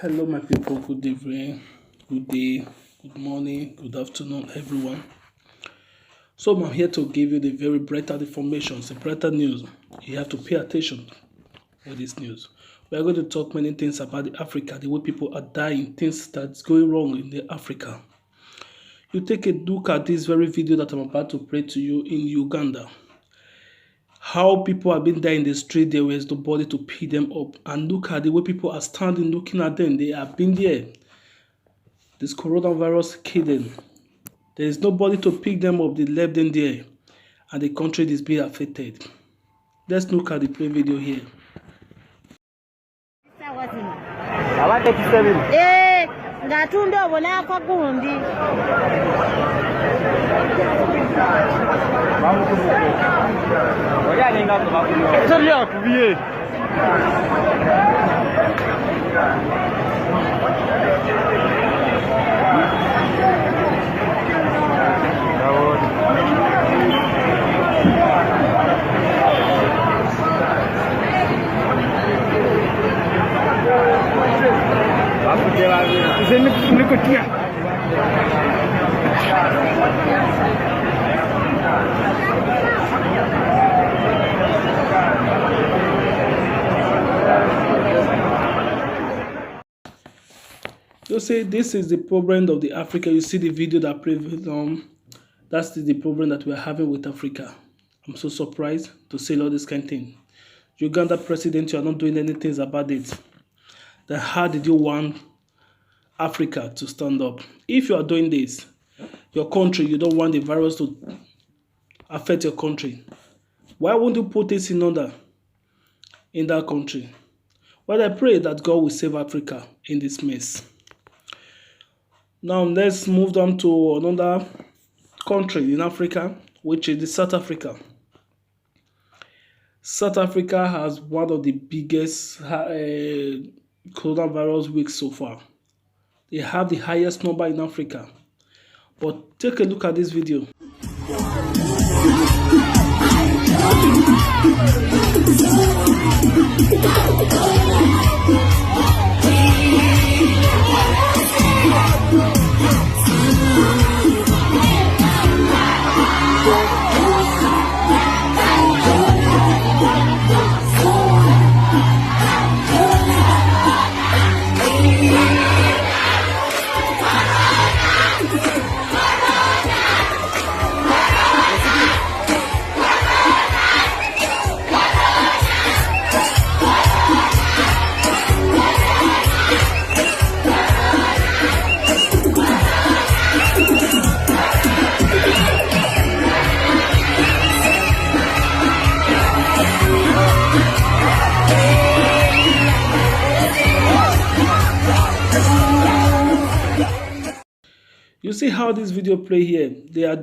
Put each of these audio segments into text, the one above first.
Hello, my people. Good evening, good day, good morning, good afternoon, everyone. So, I'm here to give you the very brighter information, the brighter news. You have to pay attention for this news. We are going to talk many things about the Africa, the way people are dying, things that's going wrong in the Africa. You take a look at this very video that I'm about to play to you in Uganda. How people have been dying in the street, there was nobody to pick them up. And look at the way people are standing, looking at them. They have been there. This coronavirus killed them. There is nobody to pick them up. They left them there. And the country is being affected. Let's look at the play video here. You see, this is the problem of the Africa. You see the video that played that's the problem that we're having with Africa. I'm so surprised to see all this kind of thing. Uganda president, you are not doing anything about it. Then how did you want Africa to stand up? If you are doing this, your country, you don't want the virus to affect your country. Why won't you put this in order in that country? Well, I pray that God will save Africa in this mess. Now, let's move on to another country in Africa, which is South Africa. South Africa has one of the biggest coronavirus weeks so far. They have the highest number in Africa. But take a look at this video. You see how this video play here? They are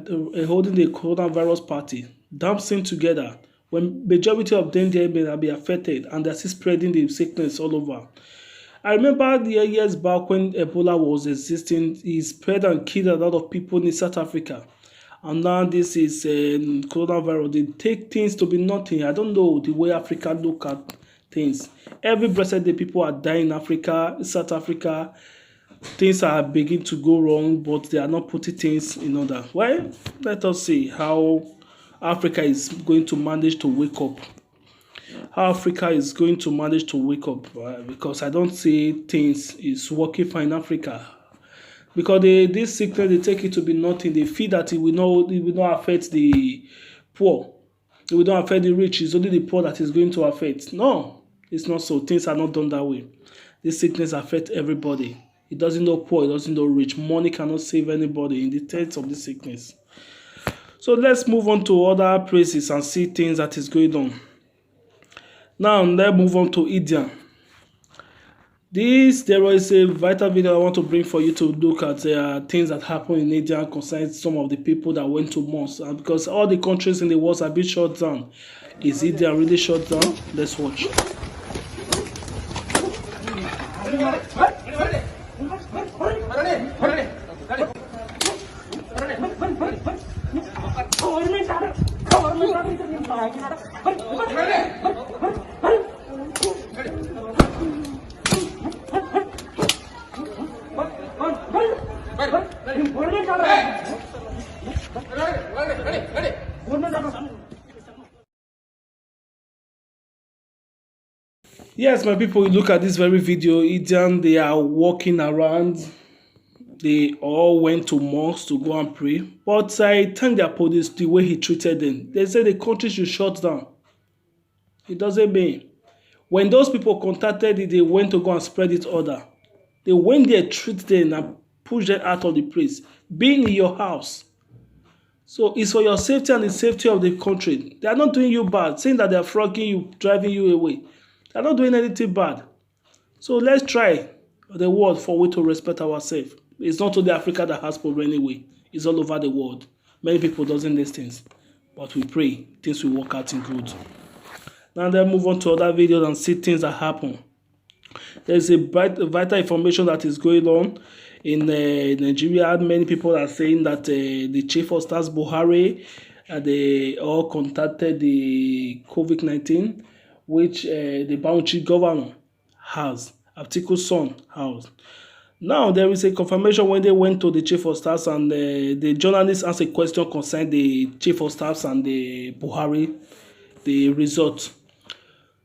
holding the coronavirus party, dancing together. When majority of them there may be affected and they're still spreading the sickness all over. I remember the years back when Ebola was existing, it spread and killed a lot of people in South Africa. And now this is coronavirus. They take things to be nothing. I don't know the way Africa look at things. Every blessed day people are dying in Africa, South Africa. Things are beginning to go wrong, but they are not putting things in order. Well, let us see how Africa is going to manage to wake up. How Africa is going to manage to wake up, because I don't see things is working fine in Africa. Because this sickness, they take it to be nothing. They feel that it will not affect the poor. It will not affect the rich. It's only the poor that is going to affect. No, it's not so. Things are not done that way. This sickness affects everybody. It doesn't know poor, it doesn't know rich. Money cannot save anybody in the terms of this sickness. So let's move on to other places and see things that is going on. Now let's move on to India. There is a vital video I want to bring for you to look at things that happen in India concerning some of the people that went to mosques. And because all the countries in the world have been shut down, is India really shut down? Let's watch. Yes, my people, you look at this very video, Indian, they are walking around. They all went to mosques to go and pray. But I thank their police the way he treated them. They said the country should shut down. It doesn't mean. When those people contacted it, they went to go and spread it order. They went there, treat them and push them out of the place. Being in your house. So it's for your safety and the safety of the country. They are not doing you bad, saying that they are flogging you, driving you away. They are not doing anything bad. So let's try the world for we to respect ourselves. It's not only Africa that has problem anyway. It's all over the world. Many people doesn't these things. But we pray things will work out in good. Now then move on to other videos and see things that happen. There's a vital information that is going on in Nigeria. Many people are saying that the chief of staff Buhair, they all contacted the COVID-19, which the Bounty governor has, Abtiku's son has. Now there is a confirmation when they went to the chief of staff and the journalist asked a question concerning the chief of staff and the Buhari, the result.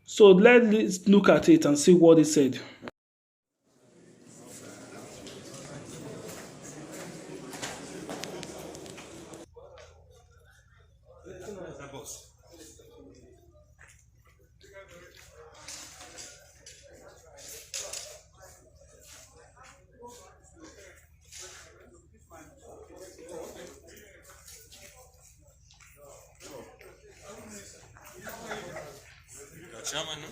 So let's look at it and see what he said. Chairman, no?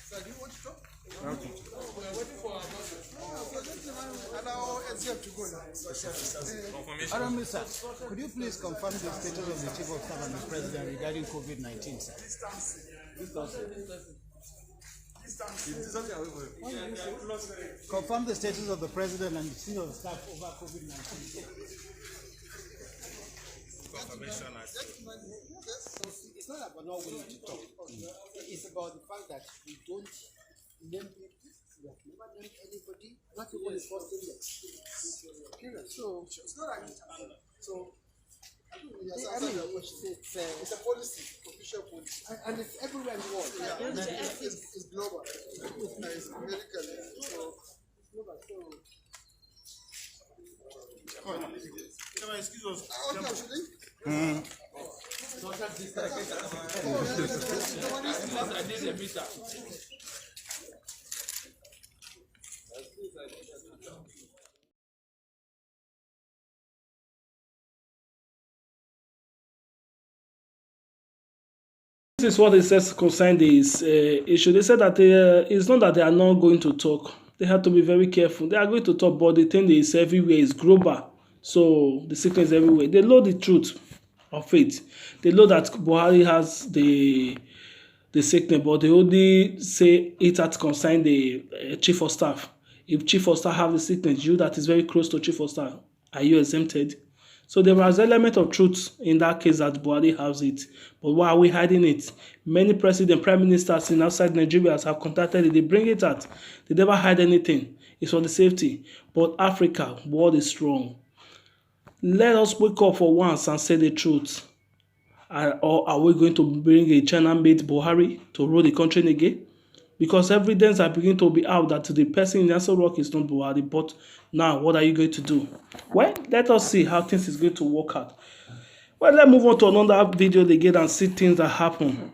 Sir, do you want to talk? Okay. We are waiting for our allow SGF to go now. Confirmation. Sir, could you please confirm the status of the Chief of Staff and the President regarding COVID-19, sir? Confirm the status of the President and the Chief of Staff over COVID-19. It's not about not willing to talk. It's about the fact that we don't name people. We have never named anybody. Not even the first thing. So it's not like so. It's a policy, official policy, and it's everywhere in the world. Yeah, it's global. It's medical. So global. So. Excuse us. Okay, actually. This is what it says concerning this issue. They said that it's not that they are not going to talk. They have to be very careful. They are going to talk, but the thing is everywhere is global. So the sickness everywhere. They know the truth of it. They know that Buhari has the sickness, but they only say it at concern the chief of staff. If chief of staff have the sickness, you that is very close to chief of staff, are you exempted? So there was an element of truth in that case that Buhari has it. But why are we hiding it? Many president, prime ministers in outside Nigeria have contacted it. They bring it out. They never hide anything. It's for the safety. But Africa, world is strong. Let us wake up for once and say the truth. Or are we going to bring a China-made Buhari to rule the country again? Because evidence are beginning to be out that the person in Nassau Rock is not Buhari. But now, what are you going to do? Well, let us see how things is going to work out. Well, let's move on to another video again and see things that happen.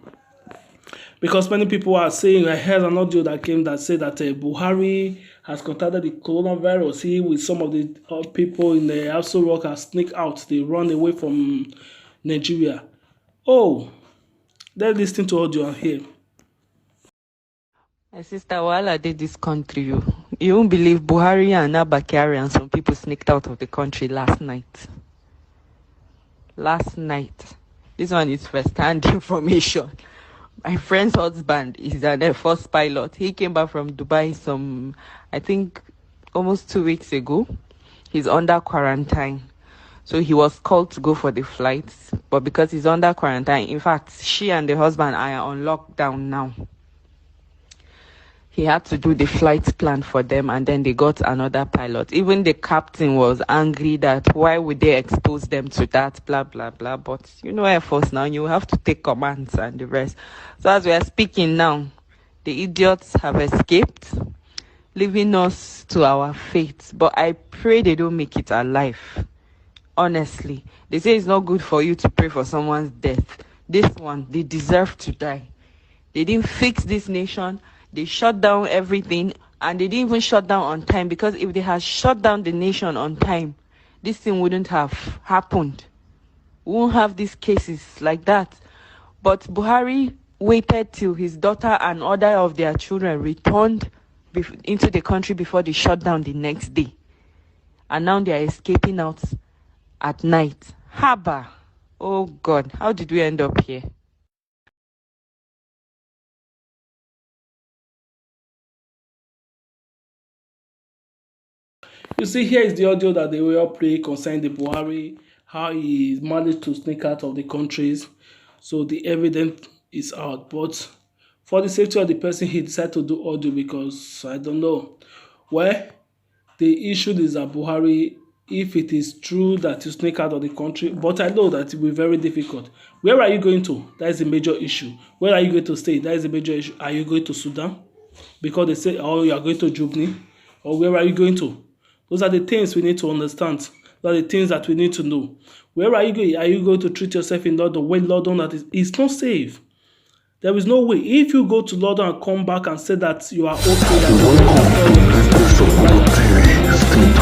Because many people are saying, I heard an audio that came that said that Buhari has contacted the coronavirus. He, with some of the people in the Nassau Rock, have sneaked out. They run away from Nigeria. Oh, let's listen to audio and hear. My sister, while I did this country, you won't believe Buhari and Abakari and some people sneaked out of the country last night. Last night. This one is first-hand information. My friend's husband is an Air Force pilot. He came back from Dubai I think, almost 2 weeks ago. He's under quarantine. So he was called to go for the flights. But because he's under quarantine, in fact, she and the husband are on lockdown now. he had to do the flight plan for them, and then they got another pilot. Even the captain was angry that why would they expose them to that, blah blah blah. But Air Force now, you have to take commands and the rest. So as we are speaking now, the idiots have escaped, leaving us to our fate. But I pray they don't make it alive. Honestly, they say it's not good for you to pray for someone's death. This one, they deserve to die. They didn't fix this nation. They shut down everything, and they didn't even shut down on time, because if they had shut down the nation on time, this thing wouldn't have happened. We won't have these cases like that. But Buhari waited till his daughter and other of their children returned into the country before they shut down the next day. And now they are escaping out at night. Haba. Oh God, how did we end up here? You see, here is the audio that they will play concerning the Buhari, how he managed to sneak out of the countries. So the evidence is out. But for the safety of the person, he decided to do audio because I don't know. Well, the issue is that Buhari, if it is true that you sneak out of the country, but I know that it will be very difficult. Where are you going to? That is a major issue. Where are you going to stay? That is a major issue. Are you going to Sudan? Because they say, oh, you are going to Jubni. Or where are you going to? Those are the things we need to understand. Those are the things that we need to know. Where are you going? Are you going to treat yourself in London when London that is it's not safe? There is no way. If you go to London and come back and say that you are okay, that you are